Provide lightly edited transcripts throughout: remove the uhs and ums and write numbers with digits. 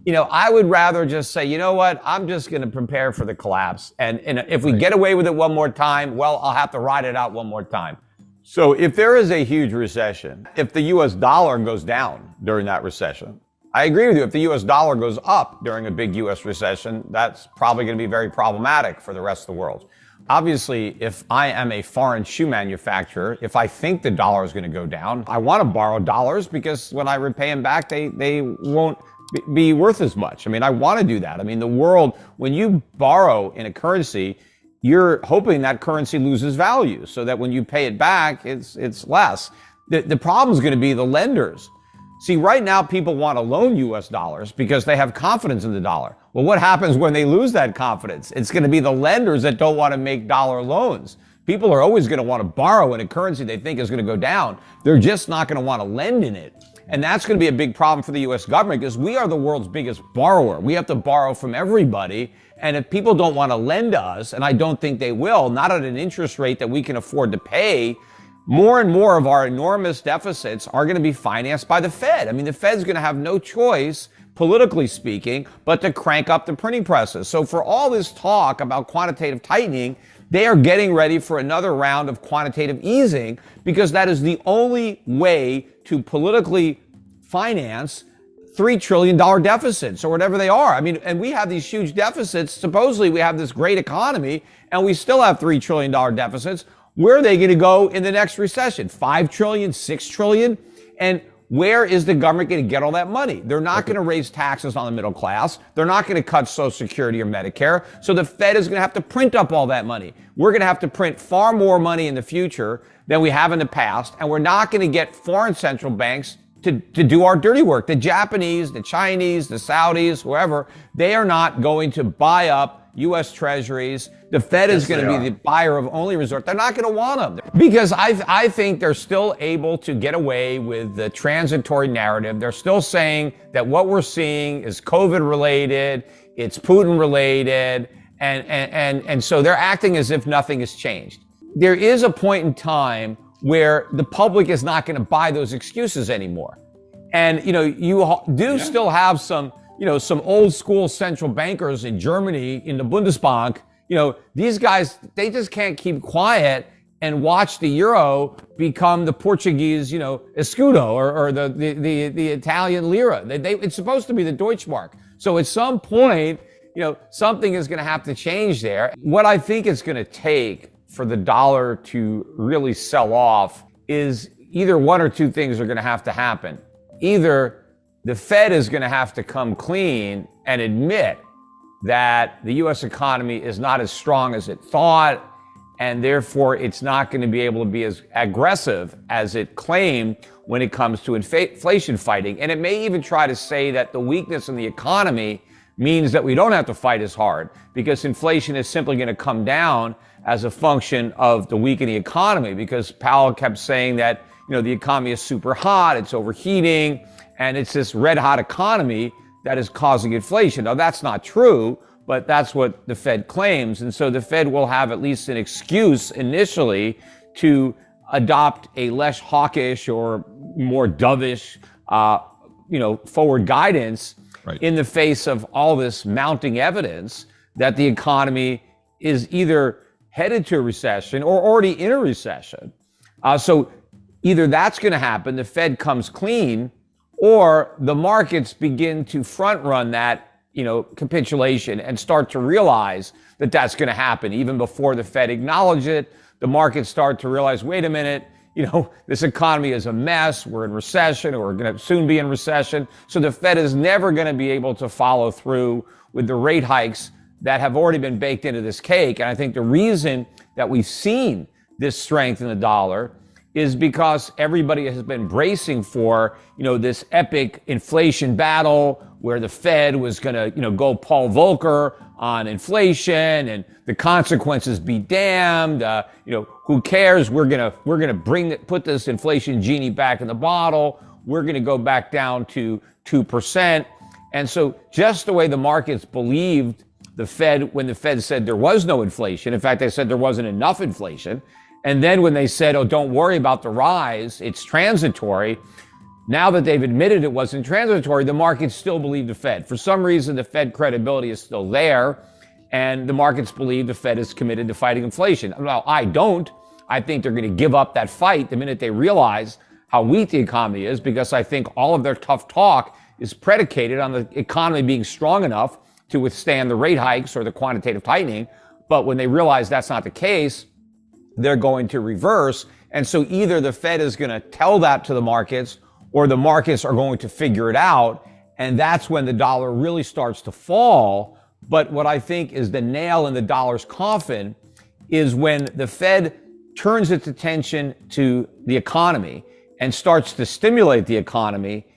I would rather just say, you know what, I'm just going to prepare for the collapse. And if we get away with it one more time, well, I'll have to ride it out one more time. So if there is a huge recession, if the US dollar goes down during that recession, I agree with you. If the US dollar goes up during a big US recession, that's probably going to be very problematic for the rest of the world. Obviously, if I am a foreign shoe manufacturer, if I think the dollar is going to go down, I want to borrow dollars because when I repay them back, they won't be worth as much. I mean, I want to do that. I mean, the world, when you borrow in a currency, you're hoping that currency loses value so that when you pay it back, it's less. The problem is going to be the lenders. See, right now, people want to loan US dollars because they have confidence in the dollar. Well, what happens when they lose that confidence? It's going to be the lenders that don't want to make dollar loans. People are always going to want to borrow in a currency they think is going to go down. They're just not going to want to lend in it. And that's going to be a big problem for the US government because we are the world's biggest borrower. We have to borrow from everybody. And if people don't want to lend to us, and I don't think they will, not at an interest rate that we can afford to pay, more and more of our enormous deficits are going to be financed by the Fed. I mean, the Fed's going to have no choice, politically speaking, but to crank up the printing presses. So for all this talk about quantitative tightening, they are getting ready for another round of quantitative easing because that is the only way to politically finance $3 trillion deficits or whatever they are. I mean, and we have these huge deficits. Supposedly we have this great economy and we still have $3 trillion deficits. Where are they going to go in the next recession? 5 trillion, 6 trillion? And where is the government going to get all that money? They're not going to raise taxes on the middle class. They're not going to cut Social Security or Medicare. So the Fed is going to have to print up all that money. We're going to have to print far more money in the future than we have in the past. And we're not going to get foreign central banks to do our dirty work. The Japanese, the Chinese, the Saudis, whoever, they are not going to buy up U.S. treasuries. The Fed is going to be the buyer of only resort. They're not going to want them because I think they're still able to get away with the transitory narrative. They're still saying that what we're seeing is COVID related, it's Putin related, and so they're acting as if nothing has changed. There is a point in time where the public is not going to buy those excuses anymore. And, you do still have some old school central bankers in Germany in the Bundesbank. These guys, they just can't keep quiet and watch the euro become the Portuguese, escudo or the Italian lira. It's supposed to be the Deutschmark. So at some point, something is going to have to change there. What I think it's going to take for the dollar to really sell off is either one or two things are going to have to happen. Either the Fed is going to have to come clean and admit that the U.S. economy is not as strong as it thought, and therefore it's not going to be able to be as aggressive as it claimed when it comes to inflation fighting. And it may even try to say that the weakness in the economy means that we don't have to fight as hard because inflation is simply going to come down as a function of the weakening economy, because Powell kept saying that, the economy is super hot, it's overheating, and it's this red hot economy that is causing inflation. Now, that's not true, but that's what the Fed claims. And so the Fed will have at least an excuse initially to adopt a less hawkish or more dovish, forward guidance in the face of all this mounting evidence that the economy is either headed to a recession or already in a recession. So either that's going to happen, the Fed comes clean, or the markets begin to front run that, capitulation and start to realize that that's going to happen. Even before the Fed acknowledge it, the markets start to realize, wait a minute, this economy is a mess. We're in recession, or we're going to soon be in recession. So the Fed is never going to be able to follow through with the rate hikes that have already been baked into this cake. And I think the reason that we've seen this strength in the dollar is because everybody has been bracing for, this epic inflation battle where the Fed was going to, go Paul Volcker on inflation and the consequences be damned. Who cares? We're going to put this inflation genie back in the bottle. We're going to go back down to 2%. And so just the way the markets believed the Fed, when the Fed said there was no inflation, in fact, they said there wasn't enough inflation. And then when they said, oh, don't worry about the rise, it's transitory, Now that they've admitted it wasn't transitory, the markets still believe the Fed. For some reason, the Fed credibility is still there, and the markets believe the Fed is committed to fighting inflation. Well, I don't. I think they're going to give up that fight the minute they realize how weak the economy is, because I think all of their tough talk is predicated on the economy being strong enough to withstand the rate hikes or the quantitative tightening. But when they realize that's not the case, they're going to reverse. And so either the Fed is going to tell that to the markets, or the markets are going to figure it out. And that's when the dollar really starts to fall. But what I think is the nail in the dollar's coffin is when the Fed turns its attention to the economy and starts to stimulate the economy,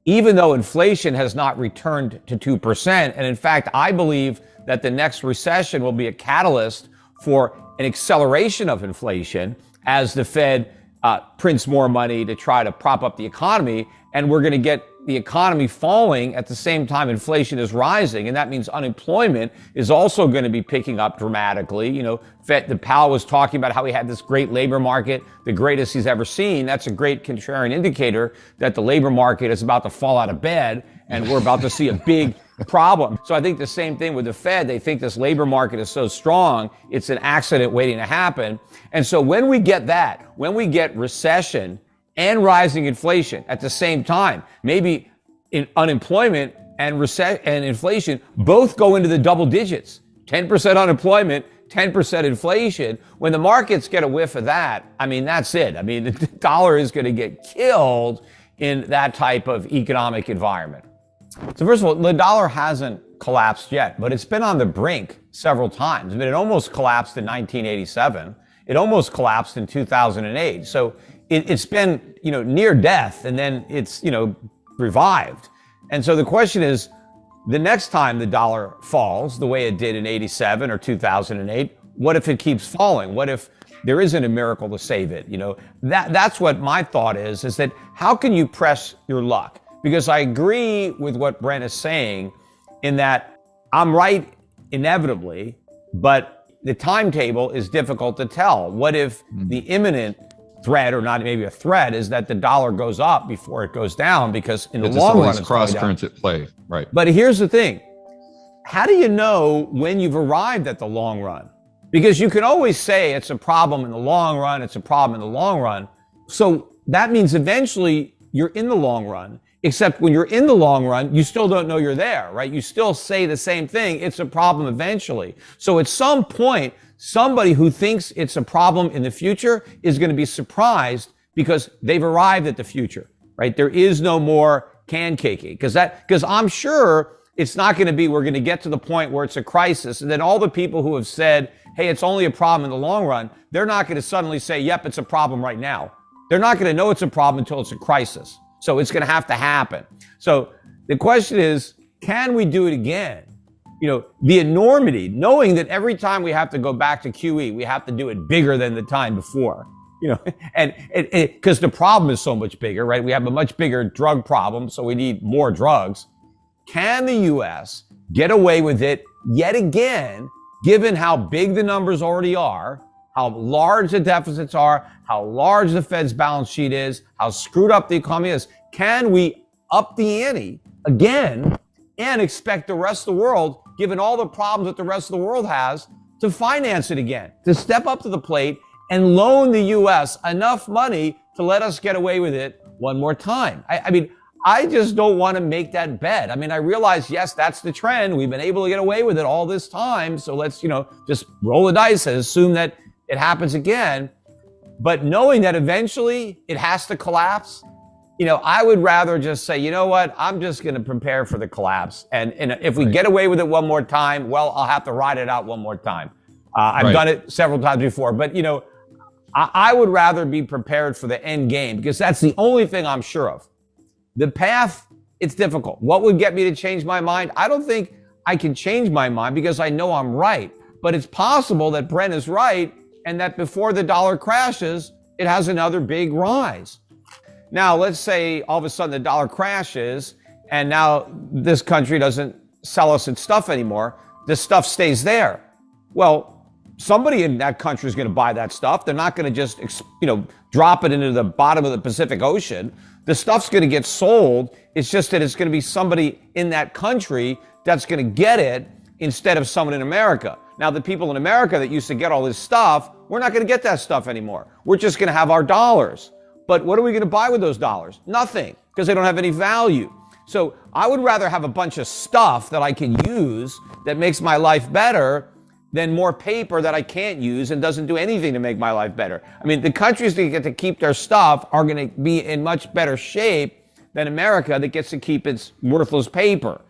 even though inflation has not returned to 2%. And in fact, I believe that the next recession will be a catalyst for an acceleration of inflation as the Fed prints more money to try to prop up the economy. And we're going to get the economy falling at the same time inflation is rising. And that means unemployment is also going to be picking up dramatically. You know, the Powell was talking about how he had this great labor market, the greatest he's ever seen. That's a great contrarian indicator that the labor market is about to fall out of bed and we're about to see a big problem. So I think the same thing with the Fed. They think this labor market is so strong, it's an accident waiting to happen. And so when we get that, when we get recession and rising inflation at the same time, maybe unemployment and inflation both go into the double digits, 10% unemployment, 10% inflation. When the markets get a whiff of that, I mean, that's it. I mean, the dollar is going to get killed in that type of economic environment. So first of all, the dollar hasn't collapsed yet, but it's been on the brink several times. I mean, it almost collapsed in 1987. It almost collapsed in 2008. So it's been, near death, and then it's, revived. And so the question is, the next time the dollar falls the way it did in 87 or 2008, what if it keeps falling? What if there isn't a miracle to save it? That's what my thought is that how can you press your luck? Because I agree with what Brent is saying in that I'm right inevitably, but the timetable is difficult to tell. What if the imminent threat, or not maybe a threat, is that the dollar goes up before it goes down, because in the long run, it's cross currents at play, right? But here's the thing. How do you know when you've arrived at the long run? Because you can always say it's a problem in the long run, it's a problem in the long run. So that means eventually you're in the long run, except when you're in the long run, you still don't know you're there, right? You still say the same thing. It's a problem eventually. So at some point, somebody who thinks it's a problem in the future is going to be surprised because they've arrived at the future, right? There is no more can caking, because I'm sure it's not going to be, we're going to get to the point where it's a crisis. And then all the people who have said, hey, it's only a problem in the long run, they're not going to suddenly say, yep, it's a problem right now. They're not going to know it's a problem until it's a crisis. So it's going to have to happen. So the question is, can we do it again? The enormity, knowing that every time we have to go back to QE, we have to do it bigger than the time before, and because the problem is so much bigger, right? We have a much bigger drug problem, so we need more drugs. Can the U.S. get away with it yet again, given how big the numbers already are, how large the deficits are, how large the Fed's balance sheet is, how screwed up the economy is? Can we up the ante again and expect the rest of the world, given all the problems that the rest of the world has, to finance it again, to step up to the plate and loan the U.S. enough money to let us get away with it one more time? I just don't want to make that bet. I realize, yes, that's the trend. We've been able to get away with it all this time. So let's, just roll the dice and assume that it happens again. But knowing that eventually it has to collapse, I would rather just say, you know what, I'm just going to prepare for the collapse. And if we get away with it one more time, well, I'll have to ride it out one more time. I've done it several times before. But, I would rather be prepared for the end game, because that's the only thing I'm sure of. The path, it's difficult. What would get me to change my mind? I don't think I can change my mind, because I know I'm right. But it's possible that Brent is right, and that before the dollar crashes, it has another big rise. Now, let's say all of a sudden the dollar crashes, and now this country doesn't sell us its stuff anymore. The stuff stays there. Well, somebody in that country is going to buy that stuff. They're not going to just, drop it into the bottom of the Pacific Ocean. The stuff's going to get sold. It's just that it's going to be somebody in that country that's going to get it instead of someone in America. Now, the people in America that used to get all this stuff, we're not going to get that stuff anymore. We're just going to have our dollars. But what are we going to buy with those dollars? Nothing, because they don't have any value. So I would rather have a bunch of stuff that I can use that makes my life better than more paper that I can't use and doesn't do anything to make my life better. I mean, the countries that get to keep their stuff are going to be in much better shape than America that gets to keep its worthless paper.